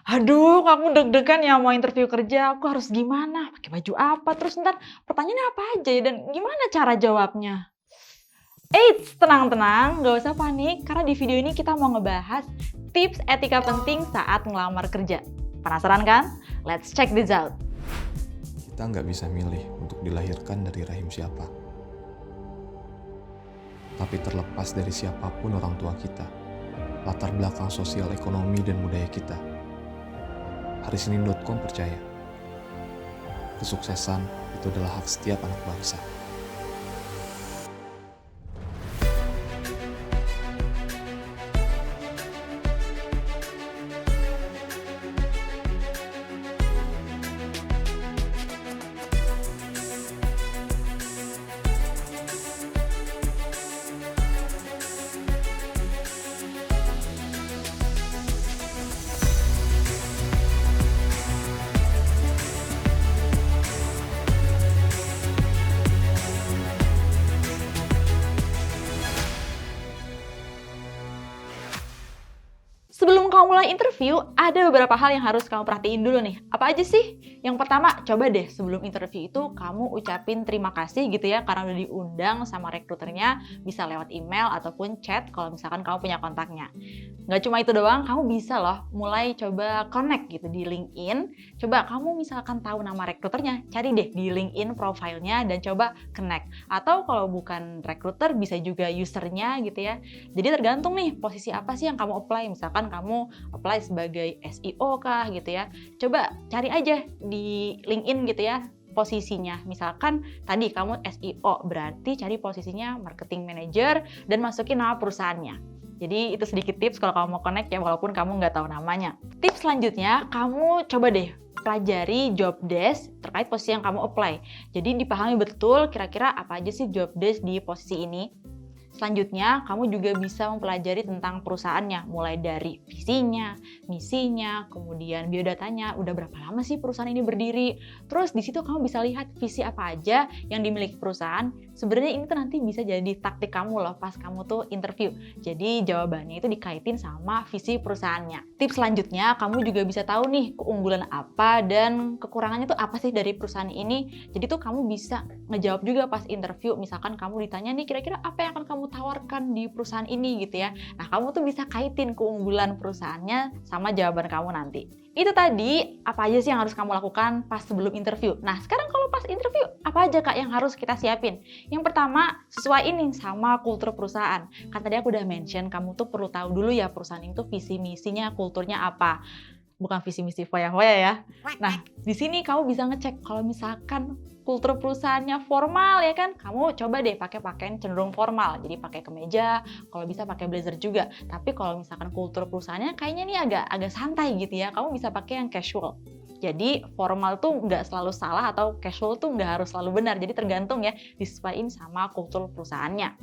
Aduh, aku deg-degan ya mau interview kerja, aku harus gimana? Pakai baju apa? Terus ntar pertanyaannya apa aja ya? Dan gimana cara jawabnya? Eits, tenang-tenang, nggak usah panik, karena di video ini kita mau ngebahas tips etika penting saat ngelamar kerja. Penasaran kan? Let's check this out. Kita nggak bisa milih untuk dilahirkan dari rahim siapa. Tapi terlepas dari siapapun orang tua kita, latar belakang sosial ekonomi dan budaya kita, harisenin.com percaya, kesuksesan itu adalah hak setiap anak bangsa. Sebelum kamu mulai interview, ada beberapa hal yang harus kamu perhatiin dulu nih. Apa aja sih? Yang pertama, coba deh sebelum interview itu kamu ucapin terima kasih gitu ya karena udah diundang sama rekruternya, bisa lewat email ataupun chat kalau misalkan kamu punya kontaknya. Nggak cuma itu doang, kamu bisa loh mulai coba connect gitu di LinkedIn. Coba kamu misalkan tahu nama rekruternya, cari deh di LinkedIn profilnya dan coba connect. Atau kalau bukan rekruter, bisa juga usernya gitu ya. Jadi tergantung nih posisi apa sih yang kamu apply. Misalkan kamu apply sebagai SEO kah gitu ya. Coba cari aja di LinkedIn gitu ya posisinya. Misalkan tadi kamu SEO, berarti cari posisinya marketing manager dan masukin nama perusahaannya. Jadi itu sedikit tips kalau kamu mau connect ya walaupun kamu nggak tahu namanya. Tips selanjutnya, kamu coba deh pelajari job desk terkait posisi yang kamu apply. Jadi dipahami betul kira-kira apa aja sih job desk di posisi ini. Selanjutnya, kamu juga bisa mempelajari tentang perusahaannya, mulai dari visinya, misinya, kemudian biodatanya, udah berapa lama sih perusahaan ini berdiri. Terus di situ kamu bisa lihat visi apa aja yang dimiliki perusahaan. Sebenarnya ini tuh nanti bisa jadi taktik kamu loh pas kamu tuh interview. Jadi jawabannya itu dikaitin sama visi perusahaannya. Tips selanjutnya, kamu juga bisa tahu nih keunggulan apa dan kekurangannya tuh apa sih dari perusahaan ini. Jadi tuh kamu bisa ngejawab juga pas interview. Misalkan kamu ditanya nih kira-kira apa yang akan kamu tawarkan di perusahaan ini gitu ya. Nah, kamu tuh bisa kaitin keunggulan perusahaannya sama jawaban kamu nanti. Itu tadi apa aja sih yang harus kamu lakukan pas sebelum interview. Nah, sekarang kalau pas interview, apa aja Kak yang harus kita siapin? Yang pertama, sesuaiin nih sama kultur perusahaan. Kan tadi aku udah mention, kamu tuh perlu tahu dulu ya perusahaan itu visi misinya, kulturnya apa. Bukan visi misi foya-foya ya. Nah, di sini kamu bisa ngecek kalau misalkan kultur perusahaannya formal ya kan, kamu coba deh pakai pakaian cenderung formal. Jadi pakai kemeja, kalau bisa pakai blazer juga. Tapi kalau misalkan kultur perusahaannya kayaknya nih agak santai gitu ya, kamu bisa pakai yang casual. Jadi formal tuh nggak selalu salah atau casual tuh nggak harus selalu benar. Jadi tergantung ya, disesuaiin sama kultur perusahaannya.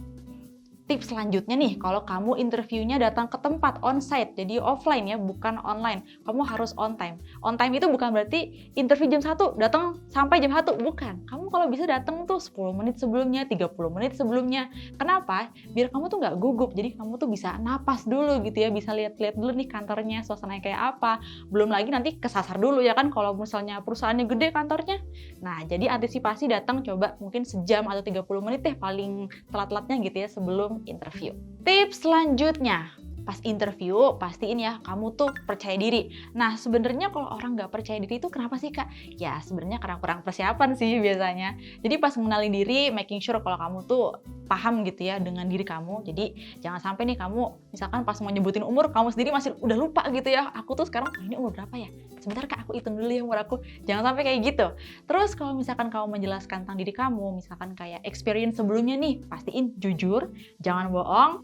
Tips selanjutnya nih, kalau kamu interviewnya datang ke tempat on-site, jadi offline ya, bukan online. Kamu harus on time. On time itu bukan berarti interview jam 1, datang sampai jam 1, bukan. Kamu kalau bisa datang tuh 10 menit sebelumnya, 30 menit sebelumnya. Kenapa? Biar kamu tuh nggak gugup, jadi kamu tuh bisa napas dulu gitu ya, bisa lihat-lihat dulu nih kantornya, suasananya kayak apa. Belum lagi nanti kesasar dulu ya kan, kalau misalnya perusahaannya gede kantornya. Nah, jadi antisipasi datang coba mungkin sejam atau 30 menit deh paling telat-telatnya gitu ya sebelum interview. Tips selanjutnya, pas interview pastiin ya kamu tuh percaya diri. Nah sebenarnya kalau orang nggak percaya diri itu kenapa sih Kak? Ya sebenarnya karena kurang persiapan sih biasanya. Jadi pas mengenali diri, making sure kalau kamu tuh paham gitu ya dengan diri kamu. Jadi jangan sampai nih kamu misalkan pas mau nyebutin umur kamu sendiri masih udah lupa gitu ya. Aku tuh sekarang ini umur berapa ya? Sebentar Kak aku hitung dulu ya umur aku. Jangan sampai kayak gitu. Terus kalau misalkan kamu menjelaskan tentang diri kamu, misalkan kayak experience sebelumnya nih, pastiin jujur, jangan bohong.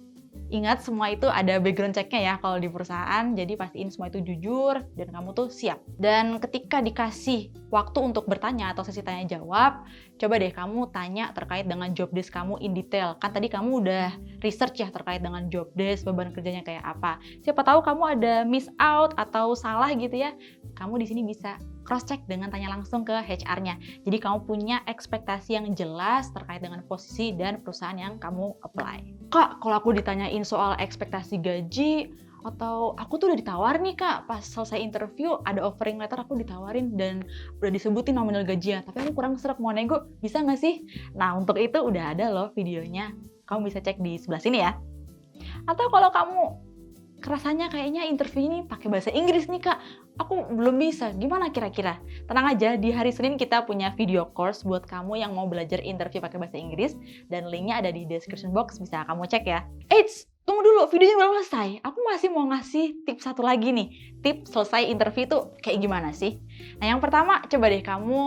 Ingat semua itu ada background check-nya ya kalau di perusahaan, jadi pastiin semua itu jujur dan kamu tuh siap. Dan ketika dikasih waktu untuk bertanya atau sesi tanya jawab, coba deh kamu tanya terkait dengan job desk kamu in detail. Kan tadi kamu udah research ya terkait dengan job desk, beban kerjanya kayak apa. Siapa tahu kamu ada miss out atau salah gitu ya. Kamu di sini bisa cross check dengan tanya langsung ke HR-nya. Jadi kamu punya ekspektasi yang jelas terkait dengan posisi dan perusahaan yang kamu apply. Kak, kalau aku ditanyain soal ekspektasi gaji, Atau aku tuh udah ditawarin nih Kak, pas selesai interview ada offering letter aku ditawarin dan udah disebutin nominal gajinya, tapi aku kurang sreg mau nego, bisa nggak sih? Nah untuk itu udah ada loh videonya, kamu bisa cek di sebelah sini ya. Atau kalau kamu rasanya kayaknya interview ini pakai bahasa Inggris nih Kak, aku belum bisa, gimana kira-kira? Tenang aja, di hari Senin kita punya video course buat kamu yang mau belajar interview pakai bahasa Inggris, dan linknya ada di description box, bisa kamu cek ya. Eits, tunggu dulu, videonya belum selesai. Aku masih mau ngasih tips satu lagi nih. Tips selesai interview tuh kayak gimana sih? Nah yang pertama, coba deh kamu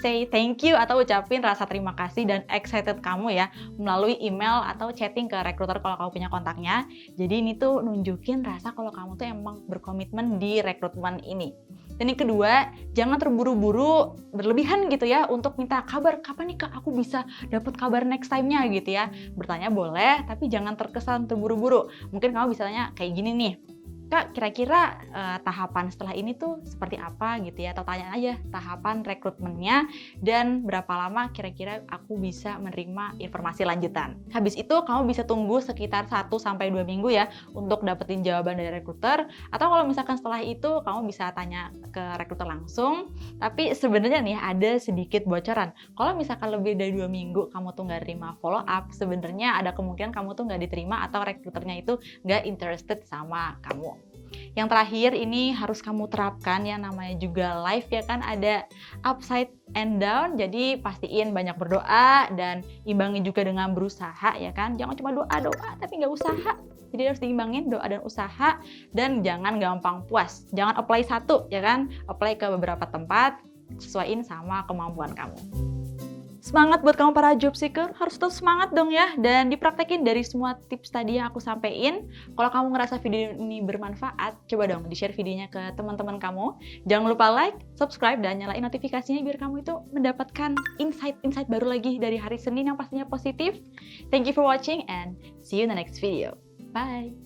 say thank you atau ucapin rasa terima kasih dan excited kamu ya melalui email atau chatting ke recruiter kalau kamu punya kontaknya. Jadi ini tuh nunjukin rasa kalau kamu tuh emang berkomitmen di rekrutmen ini. Dan yang kedua, jangan terburu-buru berlebihan gitu ya untuk minta kabar, kapan nih Kak aku bisa dapat kabar next time-nya gitu ya. Bertanya boleh, tapi jangan terkesan terburu-buru. Mungkin kamu bisa tanya kayak gini nih, Kak, kira-kira tahapan setelah ini tuh seperti apa gitu ya, atau tanya aja tahapan rekrutmennya dan berapa lama kira-kira aku bisa menerima informasi lanjutan. Habis itu kamu bisa tunggu sekitar 1-2 minggu ya untuk dapetin jawaban dari rekruter, atau kalau misalkan setelah itu kamu bisa tanya ke rekruter langsung. Tapi sebenarnya nih ada sedikit bocoran, kalau misalkan lebih dari 2 minggu kamu tuh nggak terima follow up, sebenarnya ada kemungkinan kamu tuh nggak diterima atau rekruternya itu nggak interested sama kamu. Yang terakhir ini harus kamu terapkan ya, namanya juga live ya kan, ada upside and down, jadi pastiin banyak berdoa dan imbangi juga dengan berusaha ya kan, jangan cuma doa-doa tapi nggak usaha. Jadi harus diimbangin doa dan usaha, dan jangan gampang puas, jangan apply satu ya kan, apply ke beberapa tempat, sesuaiin sama kemampuan kamu. Semangat buat kamu para job seeker, harus terus semangat dong ya, dan dipraktekin dari semua tips tadi yang aku sampein. Kalau kamu ngerasa video ini bermanfaat, coba dong di-share videonya ke teman-teman kamu. Jangan lupa like, subscribe, dan nyalain notifikasinya biar kamu itu mendapatkan insight-insight baru lagi dari hari Senin yang pastinya positif. Thank you for watching and see you in the next video. Bye!